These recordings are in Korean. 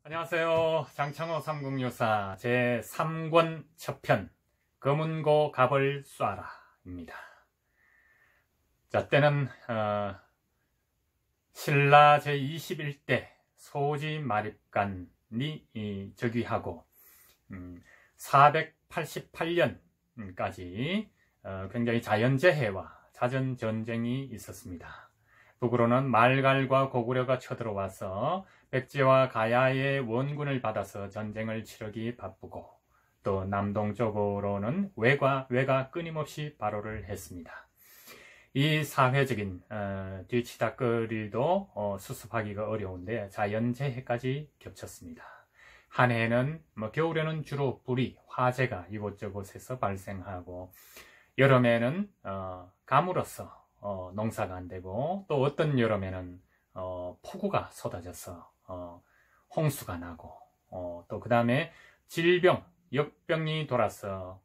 안녕하세요. 장창호 삼국유사 제3권 첫편 검은고 갑을 쏴라 입니다. 자, 때는 신라 제21대 소지 마립간이 즉위하고 488년까지 굉장히 자연재해와 자전전쟁이 있었습니다. 북으로는 말갈과 고구려가 쳐들어와서 백제와 가야의 원군을 받아서 전쟁을 치르기 바쁘고, 또 남동쪽으로는 왜가 끊임없이 발호를 했습니다. 이 사회적인 뒤치다꺼리도 수습하기가 어려운데 자연재해까지 겹쳤습니다. 한 해에는 겨울에는 주로 불이, 화재가 이곳저곳에서 발생하고, 여름에는 가물어서 농사가 안 되고, 또 어떤 여름에는 폭우가 쏟아져서 홍수가 나고, 또 그 다음에 질병, 역병이 돌아서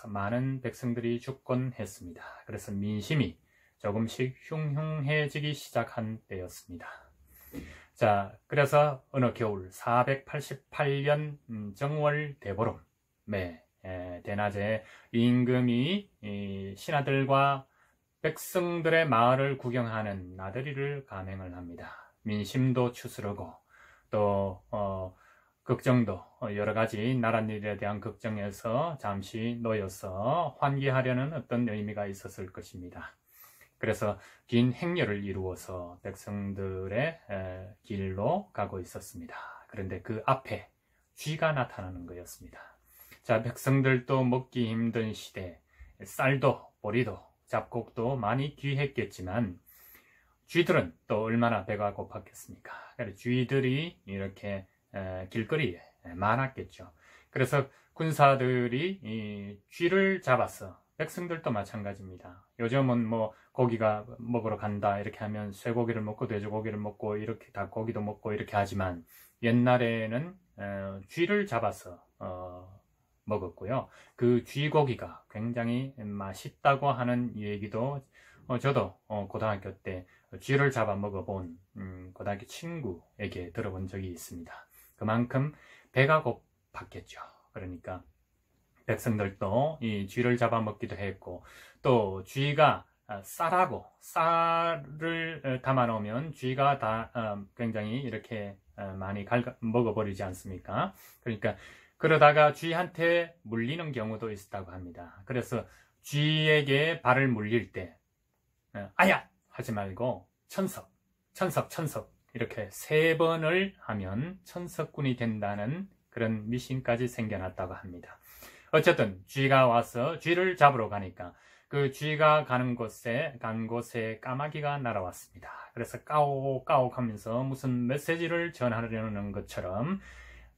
많은 백성들이 죽곤 했습니다. 그래서 민심이 조금씩 흉흉해지기 시작한 때였습니다. 자, 그래서 어느 겨울 488년 정월 대보름에 대낮에 임금이 신하들과 백성들의 마을을 구경하는 나들이를 감행을 합니다. 민심도 추스르고, 또 걱정도, 여러 가지 나랏일에 대한 걱정에서 잠시 놓여서 환기하려는 어떤 의미가 있었을 것입니다. 그래서 긴 행렬을 이루어서 백성들의 길로 가고 있었습니다. 그런데 그 앞에 쥐가 나타나는 거였습니다. 자, 백성들도 먹기 힘든 시대, 쌀도 보리도 잡곡도 많이 귀했겠지만 쥐들은 또 얼마나 배가 고팠겠습니까? 그래서 쥐들이 이렇게 길거리에 많았겠죠. 그래서 군사들이 이 쥐를 잡아서, 백성들도 마찬가지입니다. 요즘은 뭐 고기가 먹으러 간다 이렇게 하면 쇠고기를 먹고 돼지고기를 먹고 이렇게 닭고기도 먹고 이렇게 하지만, 옛날에는 쥐를 잡아서 먹었고요. 그 쥐고기가 굉장히 맛있다고 하는 얘기도 저도 고등학교 때 쥐를 잡아 먹어본 고등학교 친구에게 들어본 적이 있습니다. 그만큼 배가 고팠겠죠. 그러니까 백성들도 이 쥐를 잡아 먹기도 했고, 또 쥐가 쌀을 담아 놓으면 쥐가 다 굉장히 이렇게 많이 먹어버리지 않습니까? 그러니까 그러다가 쥐한테 물리는 경우도 있었다고 합니다. 그래서 쥐에게 발을 물릴 때 아야! 하지 말고 천석 이렇게 3번을 하면 천석군이 된다는 그런 미신까지 생겨났다고 합니다. 어쨌든 쥐가 와서 쥐를 잡으러 가니까 그 쥐가 간 곳에 까마귀가 날아왔습니다. 그래서 까옥 하면서 무슨 메시지를 전하려는 것처럼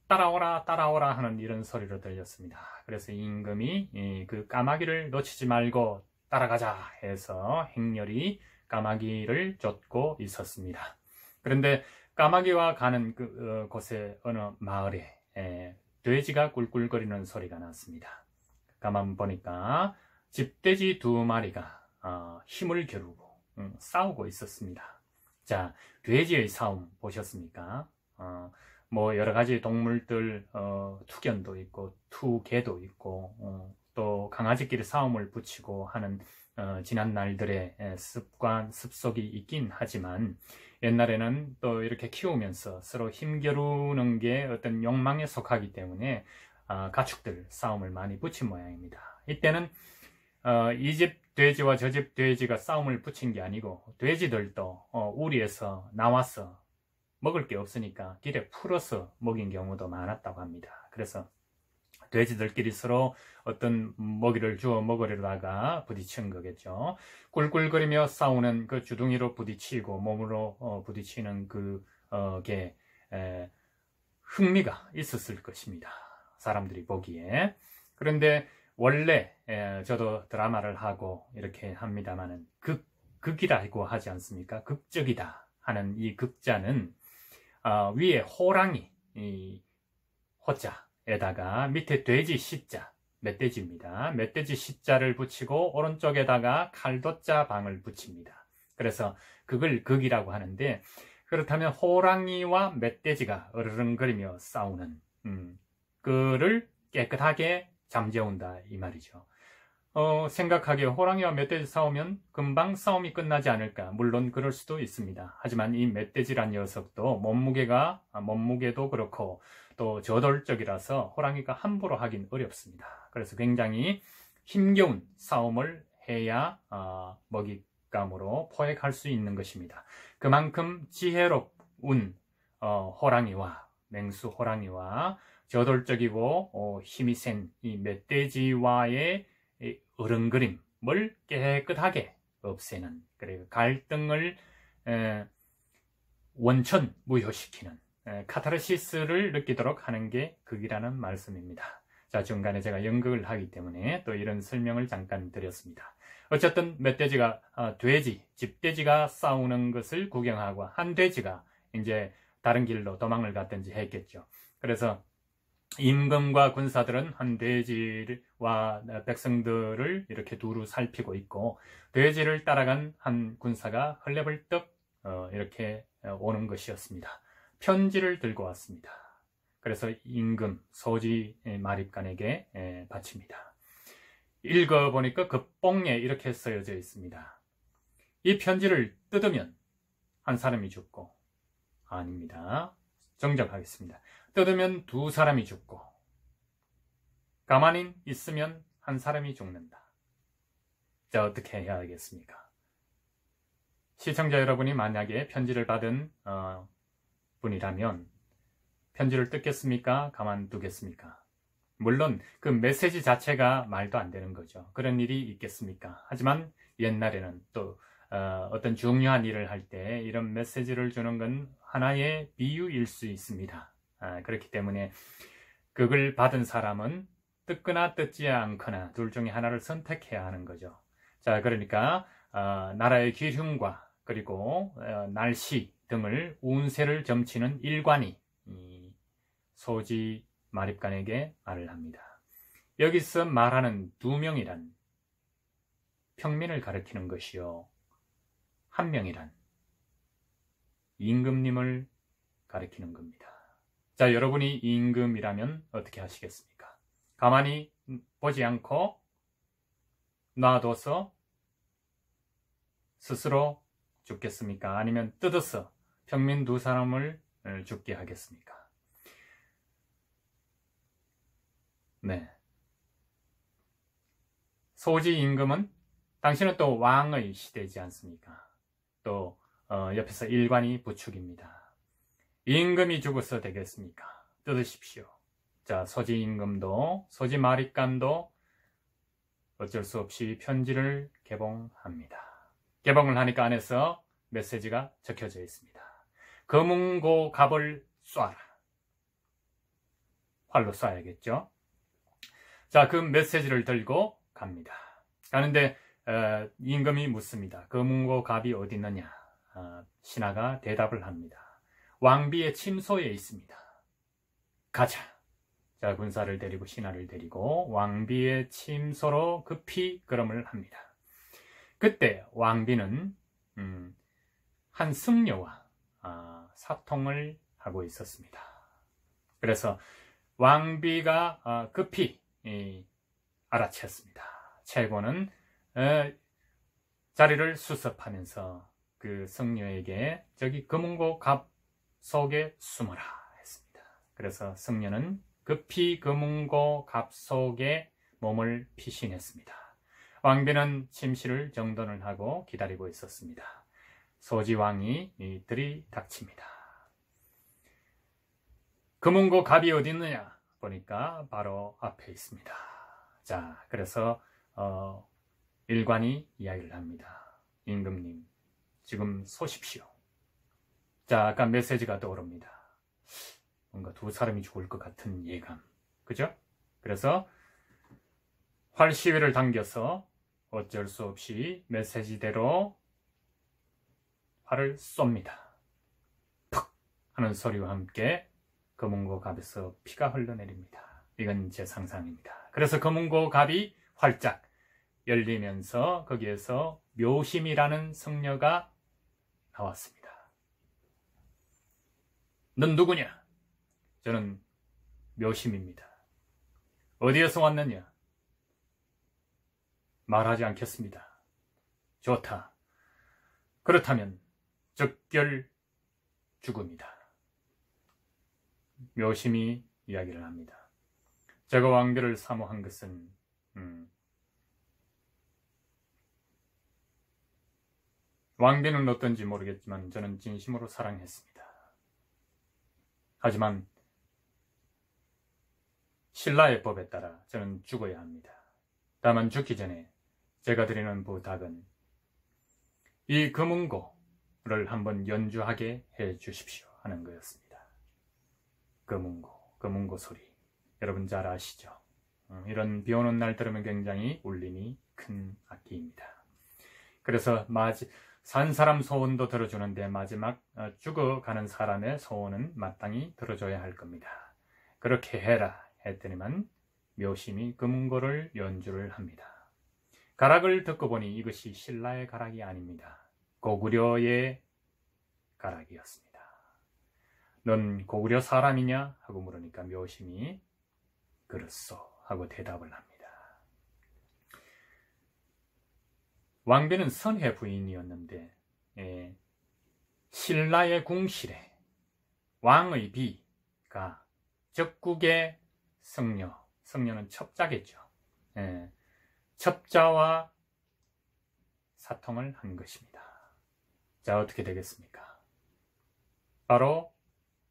따라오라 하는 이런 소리로 들렸습니다. 그래서 임금이 그 까마귀를 놓치지 말고 따라가자 해서 행렬이 까마귀를 쫓고 있었습니다. 그런데 까마귀와 가는 곳에 어느 마을에 돼지가 꿀꿀거리는 소리가 났습니다. 가만 보니까 집돼지 2마리가 힘을 겨루고 싸우고 있었습니다. 자, 돼지의 싸움 보셨습니까? 뭐 여러 가지 동물들, 투견도 있고 투개도 있고 또 강아지끼리 싸움을 붙이고 하는 지난 날들의 습속이 있긴 하지만, 옛날에는 또 이렇게 키우면서 서로 힘겨루는 게 어떤 욕망에 속하기 때문에 가축들 싸움을 많이 붙인 모양입니다. 이때는 이 집 돼지와 저 집 돼지가 싸움을 붙인 게 아니고, 돼지들도 우리에서 나와서 먹을 게 없으니까 길에 풀어서 먹인 경우도 많았다고 합니다. 그래서 돼지들끼리 서로 어떤 먹이를 주워 먹으려다가 부딪힌 거겠죠. 꿀꿀거리며 싸우는 그 주둥이로 부딪히고 몸으로 부딪히는 그게 흥미가 있었을 것입니다. 사람들이 보기에. 그런데 원래 저도 드라마를 하고 이렇게 합니다만은 극이라고 하지 않습니까? 극적이다 하는 이 극자는 위에 호랑이 호자에다가 밑에 돼지 시자, 멧돼지입니다. 멧돼지 시자를 붙이고 오른쪽에다가 칼도자 방을 붙입니다. 그래서 그걸 극이라고 하는데, 그렇다면 호랑이와 멧돼지가 으르렁거리며 싸우는 그를 깨끗하게 잠재운다 이 말이죠. 생각하기에 호랑이와 멧돼지 싸우면 금방 싸움이 끝나지 않을까. 물론 그럴 수도 있습니다. 하지만 이 멧돼지란 녀석도 몸무게도 그렇고 또 저돌적이라서 호랑이가 함부로 하긴 어렵습니다. 그래서 굉장히 힘겨운 싸움을 해야 먹잇감으로 포획할 수 있는 것입니다. 그만큼 지혜로운 호랑이와 맹수 호랑이와 저돌적이고 힘이 센 이 멧돼지와의 으릉거림을 깨끗하게 없애는, 그리고 갈등을 원천 무효시키는 카타르시스를 느끼도록 하는 게 극이라는 말씀입니다. 자, 중간에 제가 연극을 하기 때문에 또 이런 설명을 잠깐 드렸습니다. 어쨌든 멧돼지가 집돼지가 싸우는 것을 구경하고 한 돼지가 이제 다른 길로 도망을 갔든지 했겠죠. 그래서 임금과 군사들은 한 돼지와 백성들을 이렇게 두루 살피고 있고, 돼지를 따라간 한 군사가 헐레벌떡 이렇게 오는 것이었습니다. 편지를 들고 왔습니다. 그래서 임금 소지 마립간에게 바칩니다. 읽어보니까 그 뽕에 이렇게 쓰여져 있습니다. 이 편지를 뜯으면 한 사람이 죽고, 아닙니다. 정정하겠습니다. 뜯으면 두 사람이 죽고, 가만히 있으면 한 사람이 죽는다. 자, 어떻게 해야 하겠습니까? 시청자 여러분이 만약에 편지를 받은 분이라면 편지를 뜯겠습니까? 가만두겠습니까? 물론 그 메시지 자체가 말도 안 되는 거죠. 그런 일이 있겠습니까? 하지만 옛날에는 또 어떤 중요한 일을 할 때 이런 메시지를 주는 건 하나의 비유일 수 있습니다. 그렇기 때문에 그걸 받은 사람은 뜯거나 뜯지 않거나 둘 중에 하나를 선택해야 하는 거죠. 자, 그러니까 나라의 기흉과 그리고 날씨 등을 운세를 점치는 일관이 소지 마립간에게 말을 합니다. 여기서 말하는 두 명이란 평민을 가리키는 것이요, 한 명이란 임금님을 가리키는 겁니다. 자, 여러분이 임금이라면 어떻게 하시겠습니까? 가만히 보지 않고 놔둬서 스스로 죽겠습니까? 아니면 뜯어서 평민 두 사람을 죽게 하겠습니까? 네. 소지 임금은 당신은 또 왕의 시대이지 않습니까? 또 옆에서 일관이 부축입니다. 임금이 죽어서 되겠습니까? 뜯으십시오. 자, 소지 임금도 소지 마립간도 어쩔 수 없이 편지를 개봉합니다. 개봉을 하니까 안에서 메시지가 적혀져 있습니다. 검은고 갑을 쏴라. 활로 쏴야겠죠. 자, 그 메시지를 들고 갑니다. 가는데 임금이 묻습니다. 검은고 갑이 어디 있느냐? 신하가 대답을 합니다. 왕비의 침소에 있습니다. 가자. 자, 군사를 데리고 신하를 데리고 왕비의 침소로 급히 걸음을 합니다. 그때 왕비는 한 승려와 사통을 하고 있었습니다. 그래서 왕비가 급히 알아챘습니다. 최고는 자리를 수습하면서 그 승려에게 저기 검은고 갑 속에 숨어라 했습니다. 그래서 승려는 급히 검은고 갑 속에 몸을 피신했습니다. 왕비는 침실을 정돈을 하고 기다리고 있었습니다. 소지왕이 들이닥칩니다. 검은고 갑이 어디 있느냐 보니까 바로 앞에 있습니다. 자, 그래서 일관이 이야기를 합니다. 임금님, 지금 쏘십시오. 자, 아까 메시지가 떠오릅니다. 뭔가 두 사람이 죽을 것 같은 예감. 그죠? 그래서 활 시위를 당겨서 어쩔 수 없이 메시지대로 활을 쏩니다. 퍽 하는 소리와 함께 검은고 갑에서 피가 흘러내립니다. 이건 제 상상입니다. 그래서 검은고 갑이 활짝 열리면서 거기에서 묘심이라는 성녀가 나왔습니다. 넌 누구냐? 저는 묘심입니다. 어디에서 왔느냐? 말하지 않겠습니다. 좋다. 그렇다면 적결 죽음이다. 묘심이 이야기를 합니다. 제가 왕비를 사모한 것은 왕비는 어떤지 모르겠지만 저는 진심으로 사랑했습니다. 하지만 신라의 법에 따라 저는 죽어야 합니다. 다만 죽기 전에 제가 드리는 부탁은 이 금운고를 한번 연주하게 해 주십시오 하는 거였습니다. 금운고 소리. 여러분 잘 아시죠? 이런 비 오는 날 들으면 굉장히 울림이 큰 악기입니다. 그래서 산 사람 소원도 들어주는데 마지막 죽어가는 사람의 소원은 마땅히 들어줘야 할 겁니다. 그렇게 해라 했더니만 묘심이 금운고를 연주를 합니다. 가락을 듣고 보니 이것이 신라의 가락이 아닙니다. 고구려의 가락이었습니다. 넌 고구려 사람이냐? 하고 물으니까 묘심이 그렇소 하고 대답을 합니다. 왕비는 선해 부인이었는데 신라의 궁실에 왕의 비가 적국의 성녀는 첩자겠죠. 첩자와 사통을 한 것입니다. 자, 어떻게 되겠습니까? 바로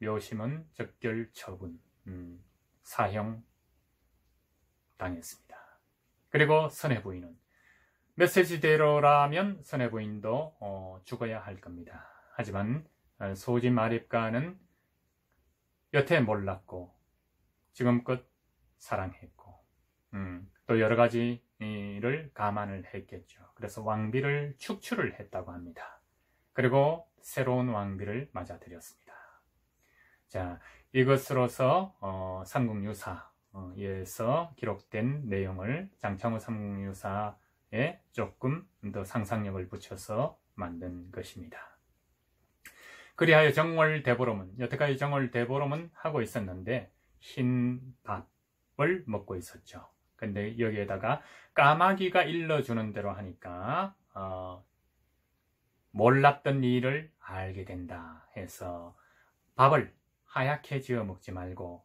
묘심은 적결 처분, 사형 당했습니다. 그리고 선해 부인은 메시지대로라면 선해 부인도 죽어야 할 겁니다. 하지만 소지 마립가는 여태 몰랐고 지금껏 사랑했고 또 여러 가지를 감안을 했겠죠. 그래서 왕비를 축출을 했다고 합니다. 그리고 새로운 왕비를 맞아들였습니다. 자, 이것으로서 삼국유사에서 기록된 내용을 장창호 삼국유사에 조금 더 상상력을 붙여서 만든 것입니다. 그리하여 정월대보름은 여태까지 정월대보름은 하고 있었는데 흰 밥을 먹고 있었죠. 근데 여기에다가 까마귀가 일러주는 대로 하니까 몰랐던 일을 알게 된다 해서 밥을 하얗게 지어 먹지 말고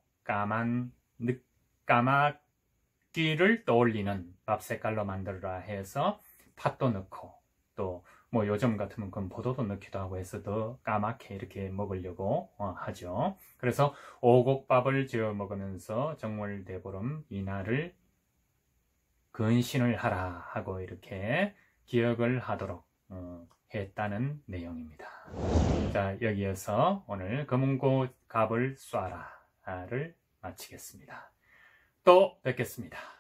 까마귀를 떠올리는 밥 색깔로 만들어라 해서 팥도 넣고 또 뭐 요즘 같으면 건포도도 넣기도 하고 해서 더 까맣게 이렇게 먹으려고 하죠. 그래서 오곡밥을 지어 먹으면서 정월대보름 이날을 근신을 하라 하고 이렇게 기억을 하도록 했다는 내용입니다. 자, 여기에서 오늘 금운고 갑을 쏴라를 마치겠습니다. 또 뵙겠습니다.